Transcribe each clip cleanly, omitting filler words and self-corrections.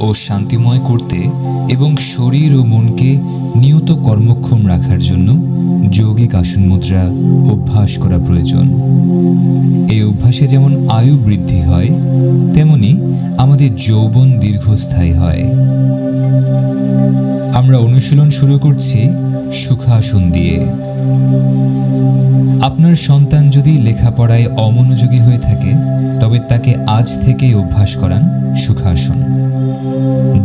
ও শান্তিময় করতে এবং শরীর ও মনকে নিয়ত কর্মক্ষম রাখার জন্য যৌগিক আসন মুদ্রা অভ্যাস করা প্রয়োজন। এই অভ্যাসে যেমন আয়ু বৃদ্ধি হয়, তেমনি আমাদের যৌবন দীর্ঘস্থায়ী হয়। আমরা অনুশীলন শুরু করছি সুখাসন দিয়ে। আপনার সন্তান যদি লেখাপড়ায় অমনোযোগী হয়ে থাকে, তবে তাকে আজ থেকেই অভ্যাস করান সুখাসন।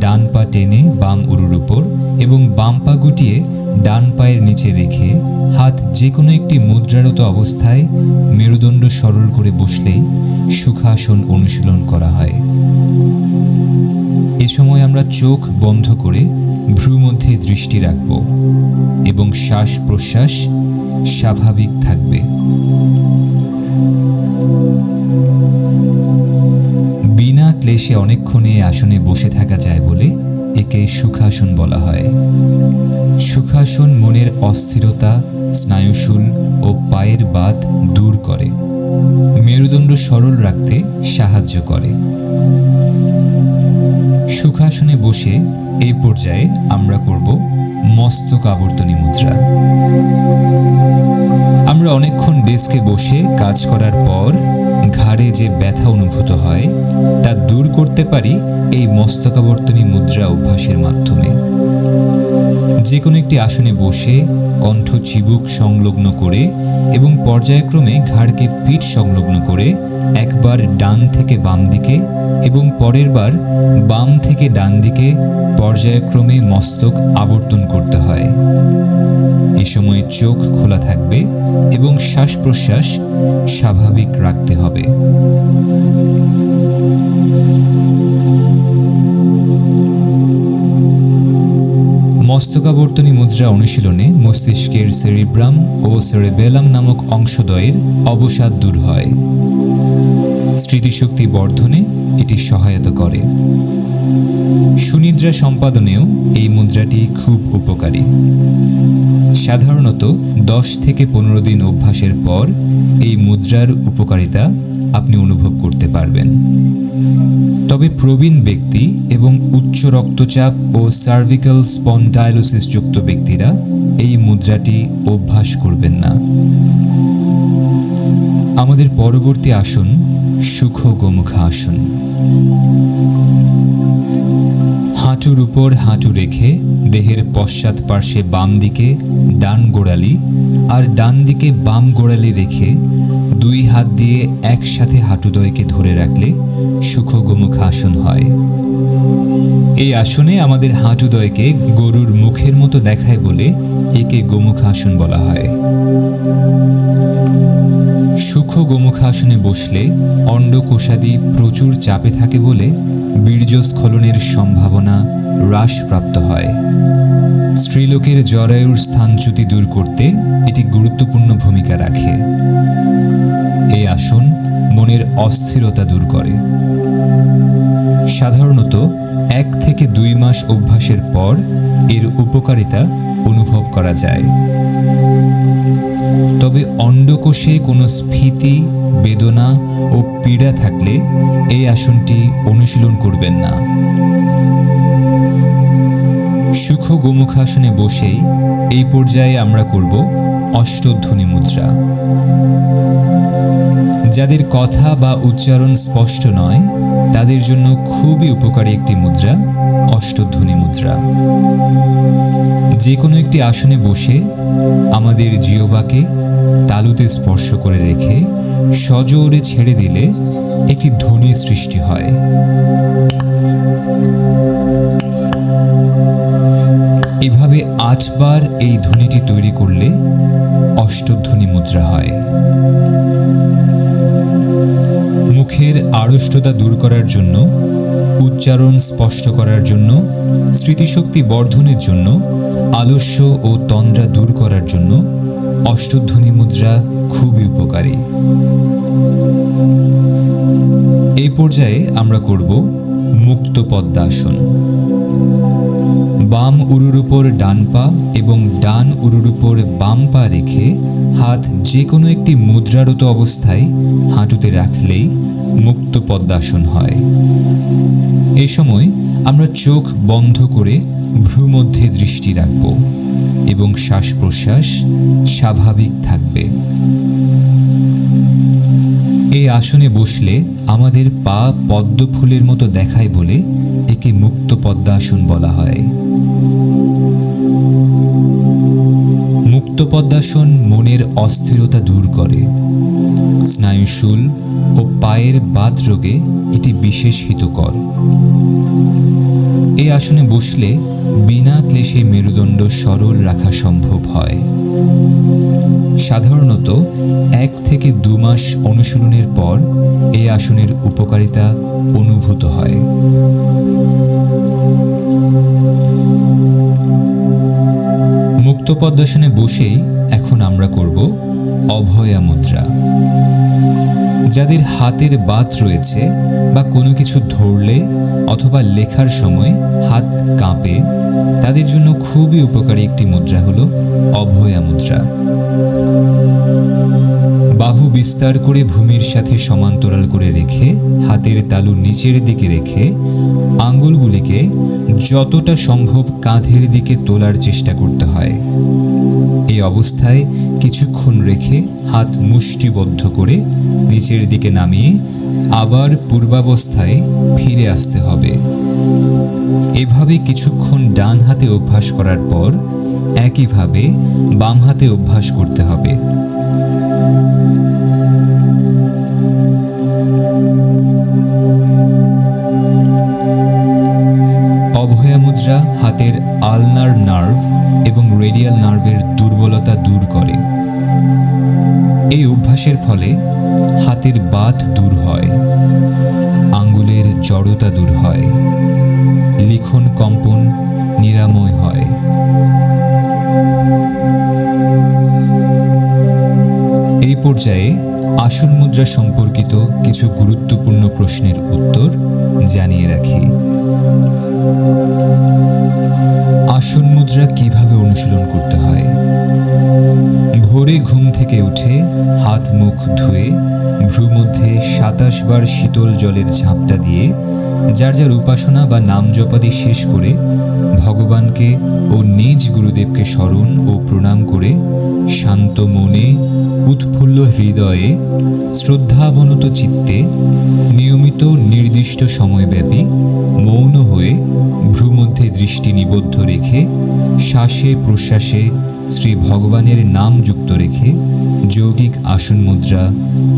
ডান পা টেনে বাম উরুর উপর এবং বাম পা গুটিয়ে ডান পায়ের নিচে রেখে হাত যে কোনো একটি মুদ্রারত অবস্থায় মেরুদণ্ড সরল করে বসলেই সুখাসন অনুশীলন করা হয়। এ সময় আমরা চোখ বন্ধ করে ভ্রু মধ্যে দৃষ্টি রাখব এবং শ্বাস প্রশ্বাস স্বাভাবিক থাকবে। বিনা ক্লেশে অনেকক্ষণ এই আসনে বসে থাকা যায় বলে একে সুখাসন বলা হয়। সুখাসন মনের অস্থিরতা, স্নায়ুশূল ও পায়ের বাত দূর করে, মেরুদণ্ড সরল রাখতে সাহায্য করে। সুখাসনে বসে এই পর্যায়ে আমরা করব মস্তক আবর্তনী মুদ্রা। আমরা অনেকক্ষণ ডেস্কে বসে কাজ করার পর ঘাড়ে যে ব্যথা অনুভূত হয় তা দূর করতে পারি এই মস্তকাবর্তনী মুদ্রা অভ্যাসের মাধ্যমে। যে কোনো একটি আসনে বসে কণ্ঠ চিবুক সংলগ্ন করে এবং পর্যায়ক্রমে ঘাড়কে পিঠ সংলগ্ন করে একবার ডান থেকে বাম দিকে এবং পরের বার বাম থেকে ডান দিকে পর্যায়ক্রমে মস্তক আবর্তন করতে হয়। এ সময় চোখ খোলা থাকবে এবং শ্বাস প্রশ্বাস স্বাভাবিক রাখতে হবে। মস্তকাবর্তনী মুদ্রা অনুশীলনে মস্তিষ্কের সেরিব্রাম ও সেরেবেলাম নামক অংশদ্বয়ের অবসাদ দূর হয়। স্মৃতিশক্তি বর্ধনে এটি সহায়তা করে। সুনিদ্রা সম্পাদনেও এই মুদ্রাটি খুব উপকারী। সাধারণত 10 থেকে 15 দিন অভ্যাসের পর এই মুদ্রার উপকারিতা আপনি অনুভব করতে পারবেন। তবে প্রবীণ ব্যক্তি এবং উচ্চ রক্তচাপ ও সার্ভিক্যাল স্পন্ডাইলোসিস যুক্ত ব্যক্তিরা এই মুদ্রাটি অভ্যাস করবেন না। আমাদের পরবর্তী আসন সুখ গোমুখা আসন। হাঁটুর উপর হাঁটু রেখে দেহের পশ্চাৎ পার্শ্বে বাম দিকে ডান গোড়ালি আর ডান দিকে বাম গোড়ালি রেখে 2 হাত দিয়ে একসাথে হাঁটুদ্বয়কে ধরে রাখলে সুখ গোমুখা আসন হয়। এই আসনে আমাদের হাঁটুদ্বয়কে গরুর মুখের মতো দেখায় বলে একে গোমুখা আসন বলা হয়। সুখ গোমুখা আসনে বসলে অন্ডকোষাদি প্রচুর চাপে থাকে বলে বীর্যস্খলনের সম্ভাবনা হ্রাসপ্রাপ্ত হয়। স্ত্রীলোকের জরায়ুর স্থানচ্যুতি দূর করতে এটি গুরুত্বপূর্ণ ভূমিকা রাখে। এই আসন মনের অস্থিরতা দূর করে। সাধারণত 1 থেকে 2 মাস অভ্যাসের পর এর উপকারিতা অনুভব করা যায়। তবে অন্ডকোষে কোনো স্ফীতি, বেদনা ও পীড়া থাকলে এই আসনটি অনুশীলন করবেন না। সুখ গোমুখাসনে বসেই এই পর্যায়ে আমরা করব অষ্টধ্বনি মুদ্রা। যাদের কথা বা উচ্চারণ স্পষ্ট নয় তাদের জন্য খুবই উপকারী একটি মুদ্রা অষ্টধ্বনি মুদ্রা। যে কোনো একটি আসনে বসে আমাদের জিহ্বাকে তালুতে স্পর্শ করে রেখে সজোরে ছেড়ে দিলে একটি ধ্বনি সৃষ্টি হয়। এভাবে 8 বার এই ধ্বনিটি তৈরি করলে অষ্টধ্বনি মুদ্রা হয়। মুখের আড়ষ্টতা দূর করার জন্য, উচ্চারণ স্পষ্ট করার জন্য, স্মৃতিশক্তি বর্ধনের জন্য, আলস্য ও তন্দ্রা দূর করার জন্য অষ্টধ্বনি মুদ্রা খুবই উপকারী। এই পর্যায়ে আমরা করব মুক্ত পদ্মাসন। বাম উরুর উপর ডান পা এবং ডান উরুর উপর বাম পা রেখে হাত যে কোনো একটি মুদ্রারত অবস্থায় হাঁটুতে রাখলেই মুক্ত পদ্মাসন হয়। এই সময় আমরা চোখ বন্ধ করে ভ্রূমধ্যে দৃষ্টি রাখব এবং শ্বাস প্রশ্বাস স্বাভাবিক থাকবে। এই আসনে বসলে আমাদের পা পদ্ম ফুলের মতো দেখায় বলে একে মুক্ত পদ্মাসন বলা হয়। মুক্ত পদ্মাসন মনের অস্থিরতা দূর করে। স্নায়ুশূল ও পায়ের বাত রোগে এটি বিশেষ হিতকর। এই আসনে বসলে বিনা ক্লেশে মেরুদণ্ড সরল রাখা সম্ভব হয়। সাধারণত 1 থেকে 2 মাস অনুশীলনের পর এই আসনের উপকারিতা অনুভূত হয়। মুক্ত পদ্মাসনে বসেই এখন আমরা করব অভয়া মুদ্রা। যাদের হাতের বাত রয়েছে বা কোনো কিছু ধরলে অথবা লেখার সময় হাত কাঁপে, তাদের জন্য খুবই উপকারী একটি মুদ্রা হলো অভয়া মুদ্রা। বাহু বিস্তার করে ভূমির সাথে সমান্তরাল করে রেখে হাতের তালু নিচের দিকে রেখে আঙ্গুলগুলিকে যতটা সম্ভব কাঁধের দিকে তোলার চেষ্টা করতে হয়। এই অবস্থায় কিছুক্ষণ রেখে হাত মুষ্টিবদ্ধ করে নিচের দিকে নামিয়ে আবার পূর্বাবস্থায় ফিরে আসতে হবে। এভাবে কিছুক্ষণ ডান হাতে অভ্যাস করার পর একইভাবে বাম হাতে অভ্যাস করতে হবে। অভয়া মুদ্রা হাতের আলনার নার্ভ এবং রেডিয়াল নার্ভের দুর্বলতা দূর করে। এই অভ্যাসের ফলে হাতের বাত দূর হয়, আঙ্গুলের জড়তা দূর হয়, লিখন কম্পন নিরাময় হয়। এই পর্যায়ে আসন মুদ্রা সম্পর্কিত কিছু গুরুত্বপূর্ণ প্রশ্নের উত্তর জানিয়ে রাখি। আসন মুদ্রা কিভাবে অনুশীলন করতে হয়? ভোরে ঘুম থেকে উঠে হাত মুখ ধুয়ে ভ্রূমধ্যে 27 বার শীতল জলের ঝাপটা দিয়ে যার যার উপাসনা বা নাম জপাদি শেষ করে ভগবানকে ও নিজ গুরুদেবকে স্মরণ ও প্রণাম করে শান্ত মনে উৎফুল্ল হৃদয়ে শ্রদ্ধাবনত চিত্তে নিয়মিত নির্দিষ্ট সময়ব্যাপী মৌন হয়ে ভ্রূমধ্যে দৃষ্টি নিবদ্ধ রেখে শ্বাসে প্রশ্বাসে শ্রী ভগবানের নাম যুক্ত রেখে যৌগিক আসন মুদ্রা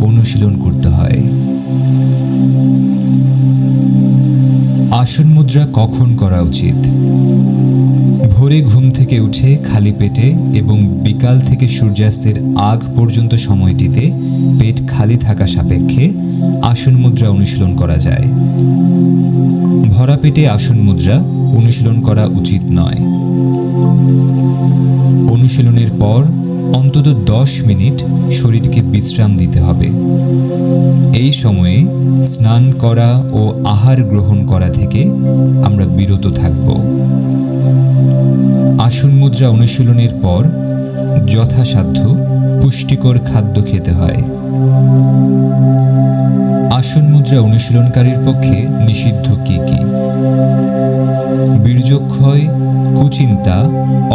অনুশীলন করতে হয়। আসন মুদ্রা কখন করা উচিত? ভোরে ঘুম থেকে উঠে খালি পেটে এবং বিকাল থেকে সূর্যাস্তের আগ পর্যন্ত সময়টিতে পেট খালি থাকা সাপেক্ষে আসন মুদ্রা অনুশীলন করা যায়। ভরা পেটে আসন মুদ্রা অনুশীলন করা উচিত নয়। অনুশীলনের পর অন্তত 10 মিনিট শরীরকে বিশ্রাম দিতে হবে। এই সময়ে স্নান করা ও আহার গ্রহণ করা থেকে আমরা বিরত থাকব। আসন মুদ্রা অনুশীলনের পর যথাসাধ্য পুষ্টিকর খাদ্য খেতে হয়। আসন মুদ্রা অনুশীলনকারীর পক্ষে নিষিদ্ধ কি কি? বীর্যক্ষয়, কুচিন্তা,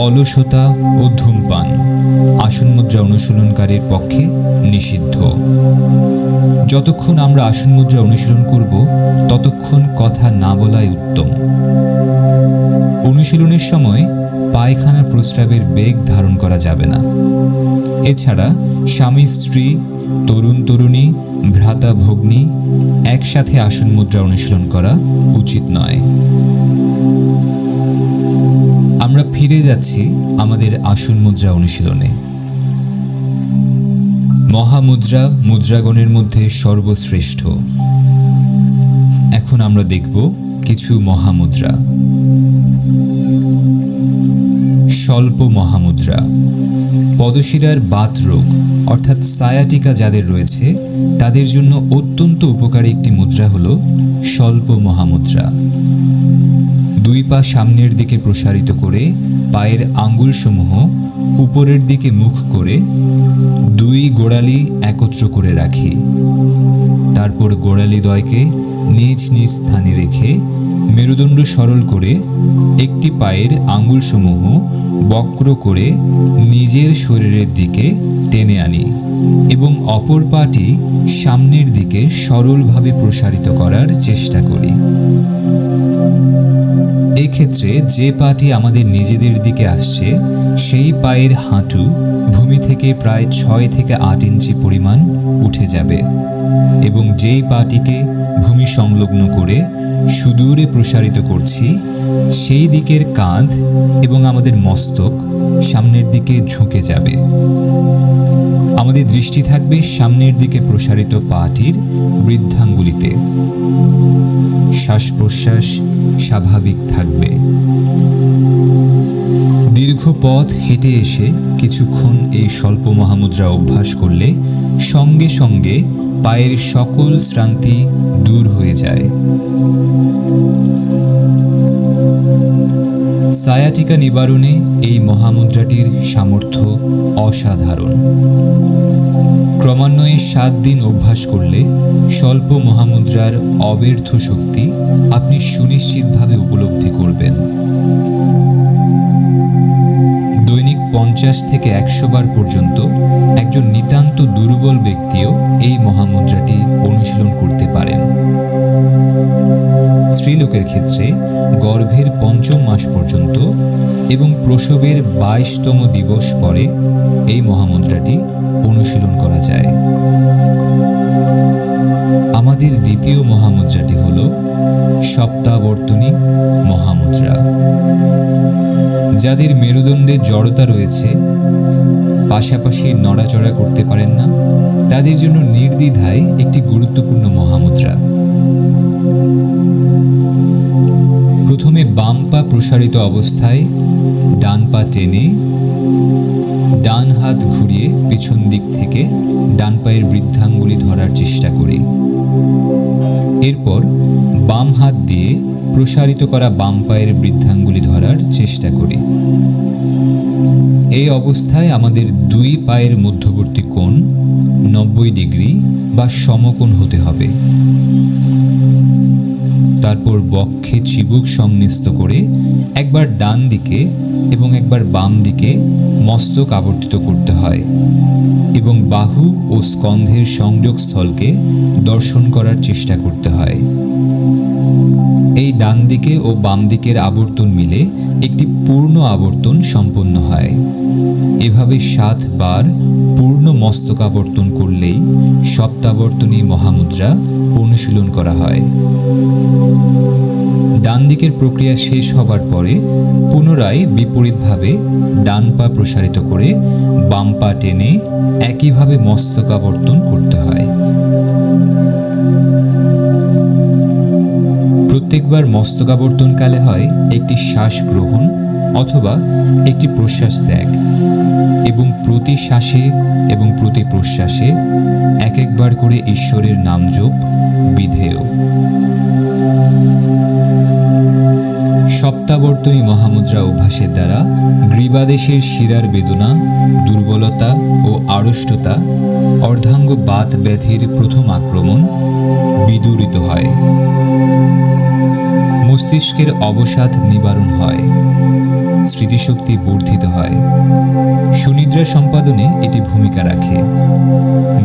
অলসতা ও ধূমপান আসন মুদ্রা অনুশীলনকারীর পক্ষে নিষিদ্ধ। যতক্ষণ আমরা আসন মুদ্রা অনুশীলন করব ততক্ষণ কথা না বলাই উত্তম। অনুশীলনের সময় পায়খানা প্রস্রাবের বেগ ধারণ করা যাবে না। এছাড়া স্বামী স্ত্রী, তরুণ তরুণী, ভ্রাতা ভগ্নী একসাথে আসন মুদ্রা অনুশীলন করা উচিত নয়। আমরা ফিরে যাচ্ছি আমাদের আসন মুদ্রা অনুশীলনে। মহামুদ্রা মুদ্রাগণের মধ্যে সর্বশ্রেষ্ঠ। এখন আমরা দেখব কিছু মহামুদ্রা। স্বল্প মহামুদ্রা। পদশিরার বাত রোগ অর্থাৎ সায়াটিকা যাদের রয়েছে তাদের জন্য অত্যন্ত উপকারী একটি মুদ্রা হল স্বল্প মহামুদ্রা। 2 পা সামনের দিকে প্রসারিত করে পায়ের আঙ্গুলসমূহ উপরের দিকে মুখ করে 2 গোড়ালি একত্র করে রাখি। তারপর গোড়ালিদ্বয়কে নিজ নিজ স্থানে রেখে মেরুদণ্ড সরল করে একটি পায়ের আঙুলসমূহ বক্র করে নিজের শরীরের দিকে টেনে আনি এবং অপর পাটি সামনের দিকে সরলভাবে প্রসারিত করার চেষ্টা করি। এক্ষেত্রে যে পাটি আমাদের নিজেদের দিকে আসছে সেই পায়ের হাঁটু ভূমি থেকে প্রায় 6 থেকে 8 ইঞ্চি পরিমাণ উঠে যাবে এবং যেই পাটিকে ভূমি সংলগ্ন করে সুদূরে প্রসারিত করছি সেই দিকের কাঁধ এবং আমাদের মস্তক সামনের দিকে ঝুঁকে যাবে। আমাদের দৃষ্টি থাকবে সামনের দিকে প্রসারিত পাটির বৃদ্ধাঙ্গুলিতে। শ্বাস প্রশ্বাস স্বাভাবিক থাকবে। দীর্ঘ পথ হেঁটে এসে কিছুক্ষণ এই স্বল্প মহামুদ্রা অভ্যাস করলে সঙ্গে সঙ্গে পায়ের সকল শ্রান্তি দূর হয়ে যায়। সায়াটিকা নিবারণে এই মহামুদ্রাটির সামর্থ্য অসাধারণ। ক্রমান্বয়ে 7 দিন অভ্যাস করলে স্বল্প মহামুদ্রার অব্যর্থ শক্তি আপনি সুনিশ্চিতভাবে উপলব্ধি করবেন। দৈনিক 50 থেকে 100 বার পর্যন্ত একজন নিতান্ত দুর্বল ব্যক্তিও এই মহামুদ্রাটি অনুশীলন করতে পারেন। স্ত্রীলোকের ক্ষেত্রে গর্ভের 5ম মাস পর্যন্ত এবং প্রসবের 22তম দিবস পরে এই মহামুদ্রাটি অনুশীলন করা যায়। আমাদের দ্বিতীয় মহামুদ্রাটি হল সপ্তাবর্তনী মহামুদ্রা। যাদের মেরুদণ্ডে জড়তা রয়েছে, পাশাপাশি নড়াচড়া করতে পারেন না, তাদের জন্য নির্দ্বিধায় একটি গুরুত্বপূর্ণ মহামুদ্রা। প্রথমে বাম পা প্রসারিত অবস্থায় ডান পা টেনে ডান হাত ঘুরিয়ে পিছন দিক থেকে ডান পায়ের বৃদ্ধাঙ্গুলি ধরার চেষ্টা করি। এরপর বাম হাত দিয়ে প্রসারিত করা বাম পায়ের বৃদ্ধাঙ্গুলি ধরার চেষ্টা করি। এই অবস্থায় আমাদের 2 পায়ের মধ্যবর্তী কোণ 90 ডিগ্রি বা সমকোণ হতে হবে। তারপর বক্ষে চিবুক সংনিস্ত করে একবার ডান দিকে এবং একবার বাম দিকে মস্তক আবর্তিত করতে হয় এবং বাহু ও স্কন্ধের সংযোগস্থলকে দর্শন করার চেষ্টা করতে হয়। এই ডান দিকে ও বাম দিকের আবর্তন মিলে একটি পূর্ণ আবর্তন সম্পন্ন হয়। এভাবে 7 বার পূর্ণ মস্তকাবর্তন করলেই সপ্তাবর্তনী মহামুদ্রা অনুশীলন করা হয়। ডান দিকের প্রক্রিয়া শেষ হবার পরে পুনরায় বিপরীতভাবে ডান পা প্রসারিত করে বাম পা টেনে একইভাবে মস্তকাবর্তন করতে হয়। প্রত্যেকবার মস্তকাবর্তনকালে হয় একটি শ্বাস গ্রহণ অথবা একটি প্রশ্বাস ত্যাগ এবং প্রতি শ্বাসে এবং প্রতি প্রশ্বাসে এক একবার করে ঈশ্বরের নাম জপ বিধেয়। সপ্তাবর্তনী মহামুদ্রা অভ্যাসের দ্বারা গ্রীবাদেশের শিরার বেদনা, দুর্বলতা ও আড়ষ্টতা, অর্ধাঙ্গ বাত ব্যাধির প্রথম আক্রমণ বিদূরিত হয়। মস্তিষ্কের অবসাদ নিবারণ হয়, স্মৃতিশক্তি বর্ধিত হয়। সুনিদ্রা সম্পাদনে এটি ভূমিকা রাখে।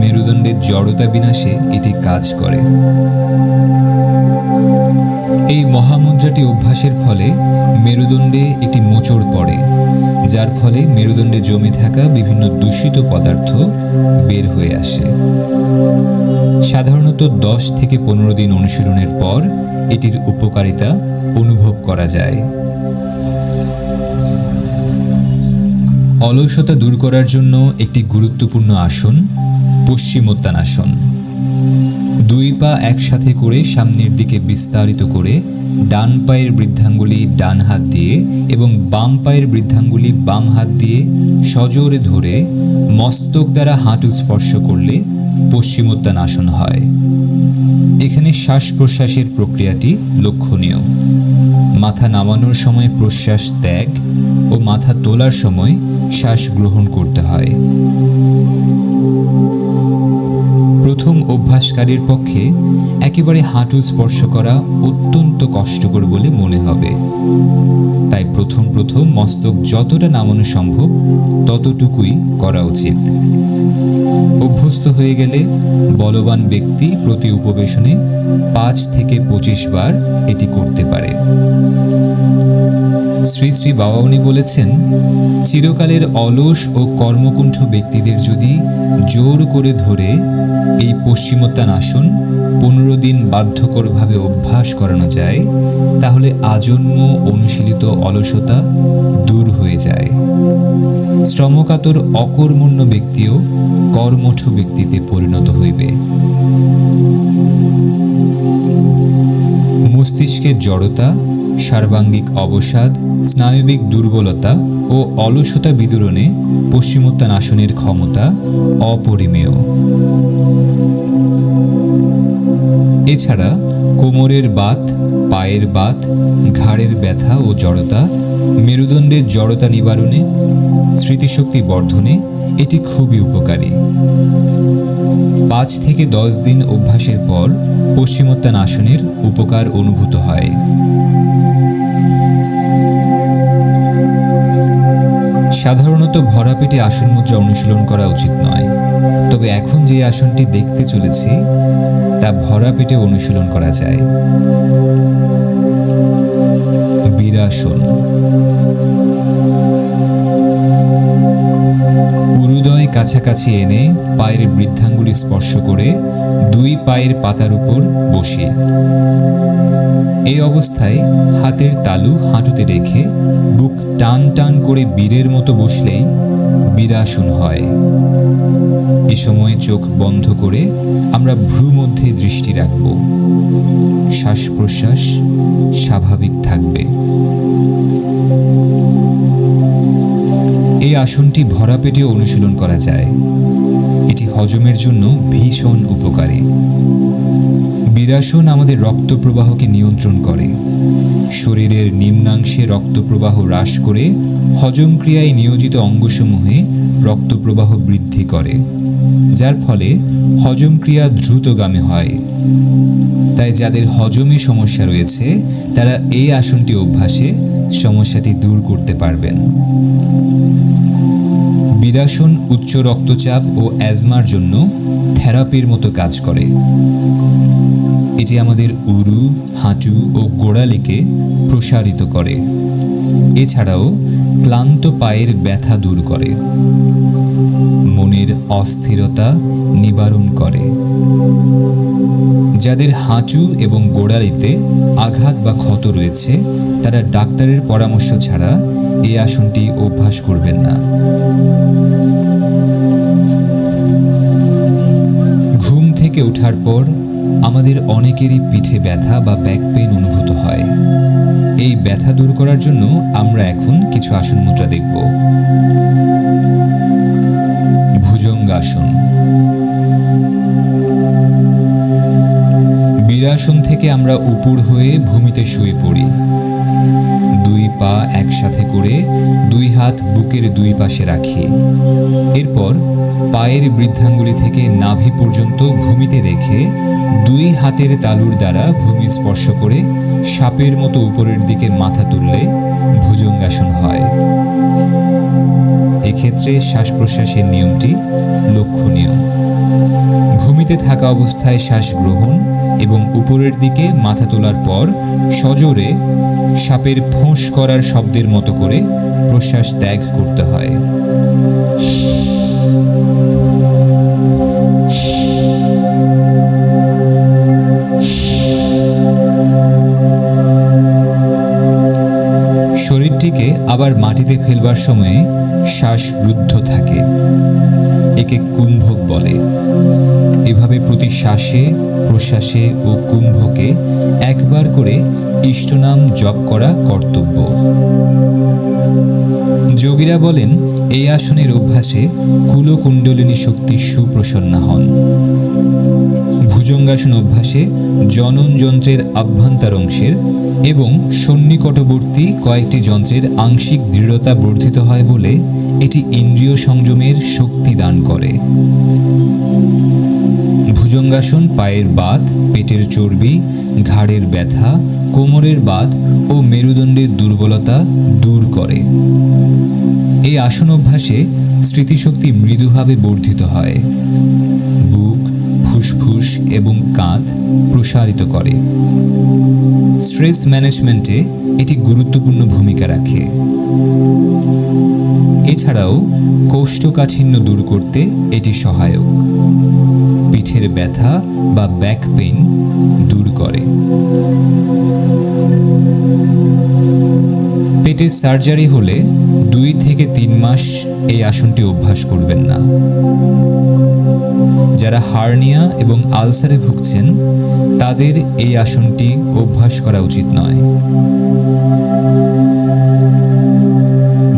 মেরুদণ্ডের জড়তা বিনাশে এটি কাজ করে। এই মহামুদ্রাটি অভ্যাসের ফলে মেরুদণ্ডে একটি মোচড় পড়ে, যার ফলে মেরুদণ্ডে জমে থাকা বিভিন্ন দূষিত পদার্থ বের হয়ে আসে। সাধারণত 10 থেকে 15 দিন অনুশীলনের পর এটির উপকারিতা অনুভব করা যায়। অলসতা দূর করার জন্য একটি গুরুত্বপূর্ণ আসন পশ্চিমোত্তানাসন। 2 পা একসাথে করে সামনের দিকে বিস্তারিত করে ডান পায়ের বৃদ্ধাঙ্গুলি ডান হাত দিয়ে এবং বাম পায়ের বৃদ্ধাঙ্গুলি বাম হাত দিয়ে সজোরে ধরে মস্তক দ্বারা হাঁটু স্পর্শ করলে পশ্চিমোত্তানাসন হয়। এখানে শ্বাস প্রশ্বাসের প্রক্রিয়াটি লক্ষণীয়। মাথা নামানোর সময় প্রশ্বাস ত্যাগ ও মাথা তোলার সময় শ্বাস গ্রহণ করতে হয়। প্রথম অভ্যাসকারীর পক্ষে একেবারে হাঁটু স্পর্শ করা অত্যন্ত কষ্টকর বলে মনে হবে। তাই প্রথম প্রথম মস্তক যতটা নামানো সম্ভব ততটুকুই করা উচিত। অভ্যস্ত হয়ে গেলে বলবান ব্যক্তি প্রতি উপবেশনে 5 থেকে 25 বার এটি করতে পারে। শ্রী শ্রী বাবামণি বলেছেন, চিরকালের অলস ও কর্মকুণ্ঠ ব্যক্তিদের যদি জোর করে ধরে এই পশ্চিমোত্তানাসন 15 দিন বাধ্যকরভাবে অভ্যাস করানো যায়, তাহলে আজন্ম অনুশীলিত অলসতা দূর হয়ে যায়। শ্রমকাতর অকর্মণ্য ব্যক্তিও কর্মঠ ব্যক্তিতে পরিণত হইবে। মস্তিষ্কের জড়তা, সার্বাঙ্গিক অবসাদ, স্নায়বিক দুর্বলতা ও অলসতা বিদূরণে পশ্চিমোত্তানাসনের ক্ষমতা অপরিমেয়। এছাড়া কোমরের বাত, পায়ের বাত, ঘাড়ের ব্যথা ও জড়তা, মেরুদণ্ডের জড়তা নিবারণে, স্মৃতিশক্তি বর্ধনে এটি খুবই উপকারী। 5 থেকে 10 দিন অভ্যাসের পর পশ্চিমোত্তানাসনের উপকার অনুভূত হয়। সাধারণত ভরা পেটে আসন মুদ্রা অনুশীলন করা উচিত নয়, তবে এখন যে আসনটি দেখতে চলেছি তা ভরা পেটে অনুশীলন করা যায়। বীরাসন। উরুদয় কাছাকাছি এনে পায়ের বৃদ্ধাঙ্গুলি স্পর্শ করে 2 পায়ের পাতার উপর বসি। এই অবস্থায় হাতের তালু হাঁটুতে রেখে বুক টান টান করে বীরের মতো বসলেই বীরাসন হয়। এ সময় চোখ বন্ধ করে আমরা ভ্রু মধ্যে দৃষ্টি রাখব। শ্বাস প্রশ্বাস স্বাভাবিক থাকবে। এই আসনটি ভরা পেটে অনুশীলন করা যায়। এটি হজমের জন্য ভীষণ উপকারী। বীরাসন আমাদের রক্ত প্রবাহকে নিয়ন্ত্রণ করে। শরীরের নিম্নাংশে রক্ত প্রবাহ হ্রাস করে হজম ক্রিয়ায় নিয়োজিত অঙ্গসমূহে রক্ত প্রবাহ বৃদ্ধি করে, যার ফলে হজম ক্রিয়া দ্রুতগামী হয়। তাই যাদের হজমে সমস্যা রয়েছে তারা এই আসনটি অভ্যাসে সমস্যাটি দূর করতে পারবেন। বীরাসন উচ্চ রক্তচাপ ও অ্যাজমার জন্য থেরাপির মতো কাজ করে। এটি আমাদের উরু, হাঁটু ও গোড়ালিকে প্রসারিত করে। এছাড়াও ক্লান্ত পায়ের ব্যথা দূর করে, মনের অস্থিরতা নিবারণ করে। যাদের হাঁটু এবং গোড়ালিতে আঘাত বা ক্ষত রয়েছে তারা ডাক্তারের পরামর্শ ছাড়া এই আসনটি অভ্যাস করবেন না। ঘুম থেকে ওঠার পর আমাদের অনেকেরই পিঠে ব্যথা বা ব্যাক পেইন অনুভূত হয়। এই ব্যথা দূর করার জন্য আমরা এখন কিছু আসন মুদ্রা দেখব। ভুজঙ্গাসন। বীরাসন থেকে আমরা উপর হয়ে ভূমিতে শুয়ে পড়ি। 2 পা একসাথে করে 2 হাত বুকের 2 পাশে রাখি। এরপর পায়ের বৃদ্ধাঙ্গুলি থেকে নাভি পর্যন্ত ভূমিতে রেখে 2 হাতের তালুর দ্বারা ভূমি স্পর্শ করে সাপের মতো উপরের দিকে মাথা তুললে ভুজঙ্গাসন হয়। এক্ষেত্রে শ্বাস প্রশ্বাসের নিয়মটি লক্ষণীয়। ভূমিতে থাকা অবস্থায় শ্বাস গ্রহণ এবং উপরের দিকে মাথা তোলার পর সজোরে সাপের ফোঁস করার শব্দের মতো করে প্রশ্বাস ত্যাগ করতে হয়। শরীরটিকে আবার মাটিতে ফেলবার সময়ে শ্বাস রুদ্ধ থাকে। একে কুম্ভক বলে। এভাবে প্রতি শ্বাসে প্রশ্বাসে ও কুম্ভকে একবার করে ইষ্টনাম জপ করা কর্তব্য। যোগীরা বলেন এই আসনের অভ্যাসে কুলকুণ্ডলিনী শক্তি সুপ্রসন্না হন। ভুজঙ্গাসন অভ্যাসে জনন যন্ত্রের আভ্যন্তর অংশের এবং সন্নিকটবর্তী কয়েকটি যন্ত্রের আংশিক দৃঢ়তা বর্ধিত হয় বলে এটি ইন্দ্রিয় সংযমের শক্তি দান করে। ভুজঙ্গাসন পায়ের বাত, পেটের চর্বি, ঘাড়ের ব্যথা, কোমরের বাত ও মেরুদণ্ডের দুর্বলতা দূর করে। এই আসন অভ্যাসে স্মৃতিশক্তি মৃদুভাবে বর্ধিত হয়। বুক, ফুসফুস এবং কাঁধ প্রসারিত করে। স্ট্রেস ম্যানেজমেন্টে এটি গুরুত্বপূর্ণ ভূমিকা রাখে। এছাড়াও কোষ্ঠকাঠিন্য দূর করতে এটি সহায়ক। পিঠের ব্যথা বা ব্যাক পেইন দূর করে। পেটের সার্জারি হলে 2 থেকে 3 মাস এই আসনটি অভ্যাস করবেন না। যারা হার্নিয়া এবং আলসারে ভুগছেন তাদের এই আসনটি অভ্যাস করা উচিত নয়।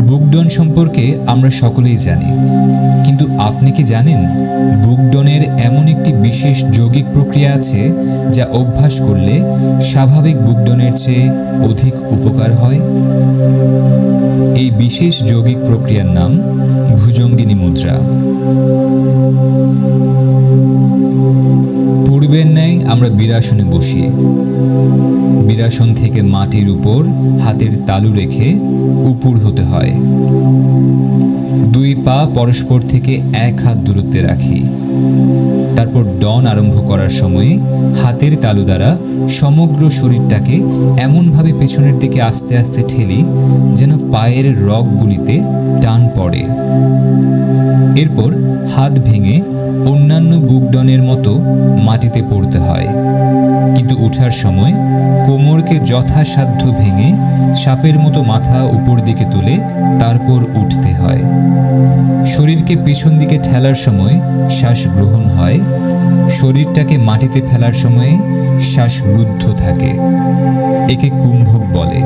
বুকডন সম্পর্কে আমরা সকলেই জানি, কিন্তু আপনি কি জানেন বুকডনের এমন একটি বিশেষ যৌগিক প্রক্রিয়া আছে যা অভ্যাস করলে স্বাভাবিক বুকডনের চেয়ে অধিক উপকার হয়? এই বিশেষ যৌগিক প্রক্রিয়ার নাম ভুজঙ্গিনী মুদ্রা। পূর্বের ন্যায় আমরা বীরাসনে বসি। বীরাসন থেকে মাটির উপর হাতের তালু রেখে উপুড় হতে হয়। 2 পা পরস্পর থেকে 1 হাত দূরত্বে রাখি। তারপর ডন আরম্ভ করার সময়ে হাতের তালু দ্বারা সমগ্র শরীরটাকে এমনভাবে পেছনের দিকে আস্তে আস্তে ঠেলি যেন পায়ের রগগুলিতে টান পড়ে। এরপর হাত ভেঙে অন্যান্য বুকডনের মতো মাটিতে পড়তে হয়, কিন্তু ওঠার সময় কোমরকে যথাসাধ্য ভেঙে সাপের মতো মাথা উপর দিকে তুলে তারপর উঠতে হয়। শরীরকে পিছন দিকে ঠেলার সময় শ্বাস গ্রহণ হয়। শরীরটাকে মাটিতে ফেলার সময়ে শ্বাস রুদ্ধ থাকে। একে কুম্ভক বলে।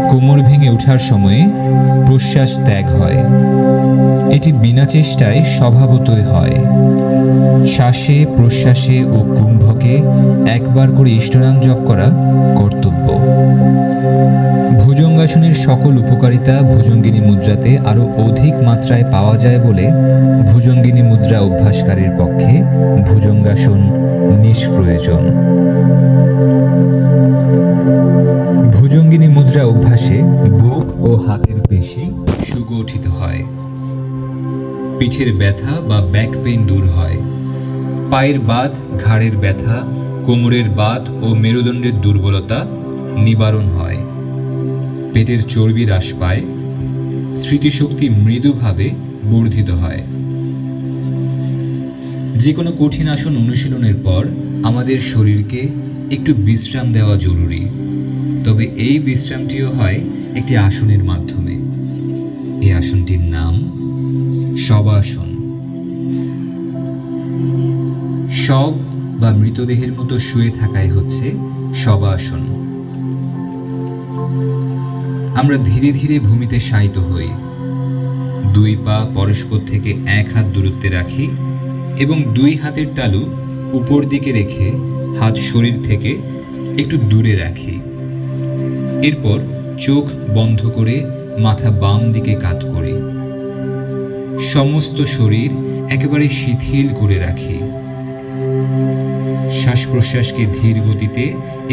কোমর ভেঙে ওঠার সময়ে প্রশ্বাস ত্যাগ হয়। এটি বিনা চেষ্টায় স্বভাবতই হয়। শ্বাসে, প্রশ্বাসে ও কুম্ভকে একবার করে ইষ্টনাম জপ করা কর্তব্য। ভুজঙ্গাসনের সকল উপকারিতা ভুজঙ্গিনী মুদ্রাতে আরও অধিক মাত্রায় পাওয়া যায় বলে ভুজঙ্গিনী মুদ্রা অভ্যাসকারীর পক্ষে ভুজঙ্গাসন নিষ্প্রয়োজন। ভুজঙ্গিনী মুদ্রা অভ্যাসে বুক ও হাতের পেশি সুগঠিত হয়। পিঠের ব্যথা বা ব্যাক পেইন দূর হয়। পায়ের বাত, ঘাড়ের ব্যথা, কোমরের বাত ও মেরুদণ্ডের দুর্বলতা নিবারণ হয়। পেটের চর্বি হ্রাস পায়। স্মৃতিশক্তি মৃদুভাবে বর্ধিত হয়। যে কোনো কঠিন আসন অনুশীলনের পর আমাদের শরীরকে একটু বিশ্রাম দেওয়া জরুরি। তবে এই বিশ্রামটিও হয় একটি আসনের মাধ্যমে। এই আসনটির নাম শবাসন। শব বা মৃতদেহের মতো শুয়ে থাকাই হচ্ছে শবাসন। আমরা ধীরে ধীরে ভূমিতে শায়িত হই। 2 পা পরস্পর থেকে 1 হাত দূরত্বে রাখি এবং 2 হাতের তালু উপর দিকে রেখে হাত শরীর থেকে একটু দূরে রাখি। এরপর চোখ বন্ধ করে মাথা বাম দিকে কাত করি। সমস্ত শরীর একেবারে শিথিল করে রাখি। শ্বাস প্রশ্বাসকে ধীর গতিতে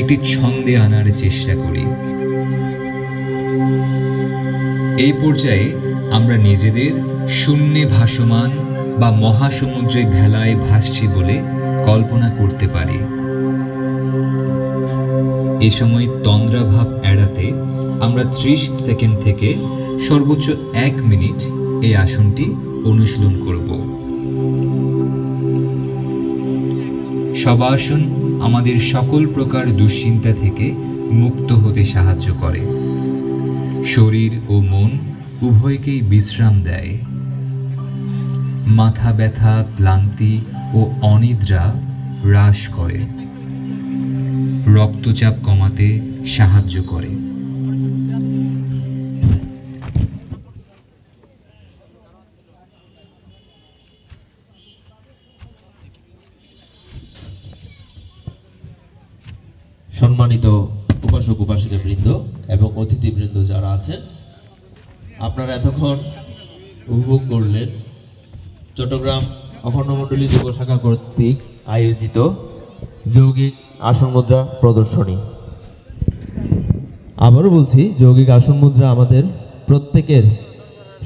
একটি ছন্দে আনার চেষ্টা করি। এই পর্যায়ে আমরা নিজেদের শূন্যে ভাসমান বা মহাসমুদ্রে ভেলায় ভাসছি বলে কল্পনা করতে পারি। এ সময় তন্দ্রাভাব এড়াতে আমরা 30 সেকেন্ড থেকে সর্বোচ্চ 1 মিনিট এই আসনটি অনুশীলন করব। শবাসন আমাদের সকল প্রকার দুশ্চিন্তা থেকে মুক্ত হতে সাহায্য করে। শরীর ও মন উভয়কেই বিশ্রাম দেয়। মাথা ব্যথা, ক্লান্তি ও অনিদ্রা হ্রাস করে। রক্তচাপ কমাতে সাহায্য করে। সম্মানিত উপাসক উপাসিকা বৃন্দ এবং অতিথিবৃন্দ যারা আছেন, আপনারা এতক্ষণ উপভোগ করলেন চট্টগ্রাম অখণ্ড মণ্ডলী যুব শাখা কর্তৃক আয়োজিত যৌগিক আসন মুদ্রা প্রদর্শনী। আবারও বলছি, যৌগিক আসন মুদ্রা আমাদের প্রত্যেকের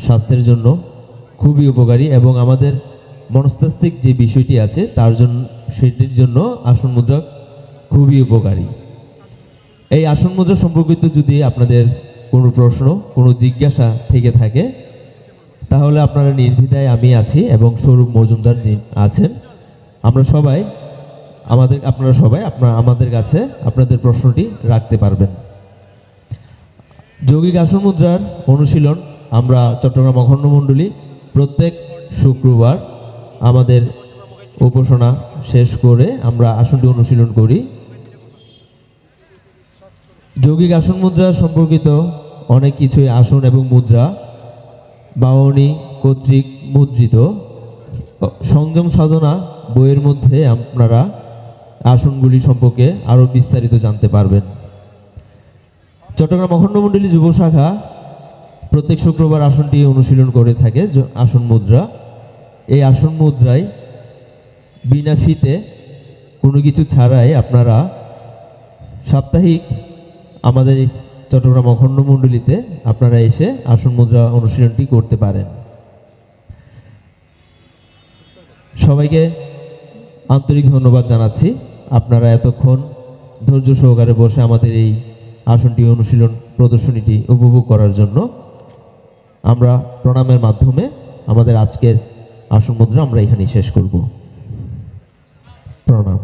স্বাস্থ্যের জন্য খুবই উপকারী এবং আমাদের মনস্তাত্ত্বিক যে বিষয়টি আছে তার জন্য, সেটির জন্য আসন মুদ্রা খুবই উপকারী। এই আসন মুদ্রা সম্পর্কিত যদি আপনাদের কোনো প্রশ্ন, কোনো জিজ্ঞাসা থেকে থাকে, তাহলে আপনারা নির্দ্বিধায় আমি আছি এবং স্বরূপ মজুমদার জি আছেন। আপনারা সবাই আমাদের কাছে আপনাদের প্রশ্নটি রাখতে পারবেন। যৌগিক আসন মুদ্রার অনুশীলন আমরা চট্টগ্রাম অখণ্ড মণ্ডলী প্রত্যেক শুক্রবার আমাদের উপাসনা শেষ করে আমরা আসনটি অনুশীলন করি। যৌগিক আসন মুদ্রা সম্পর্কিত অনেক কিছুই আসন এবং মুদ্রা বাওয়ানি কর্তৃক মুদ্রিত সংযম সাধনা বইয়ের মধ্যে আপনারা আসনগুলি সম্পর্কে আরও বিস্তারিত জানতে পারবেন। চট্টগ্রাম অখণ্ড মণ্ডলী যুব শাখা প্রত্যেক শুক্রবার আসনটি অনুশীলন করে থাকে। আসন মুদ্রা, এই আসন মুদ্রায় বিনা ফিতে কোনো কিছু ছাড়াই আপনারা সাপ্তাহিক আমাদের চট্টগ্রাম অখণ্ড মণ্ডলীতে আপনারা এসে আসন মুদ্রা অনুশীলনটি করতে পারেন। সবাইকে আন্তরিক ধন্যবাদ জানাচ্ছি, আপনারা এতক্ষণ ধৈর্য সহকারে বসে আমাদের এই আসনটি অনুশীলন প্রদর্শনীটি উপভোগ করার জন্য। আমরা প্রণামের মাধ্যমে আমাদের আজকের আসন মুদ্রা আমরা এখানেই শেষ করব। প্রণাম।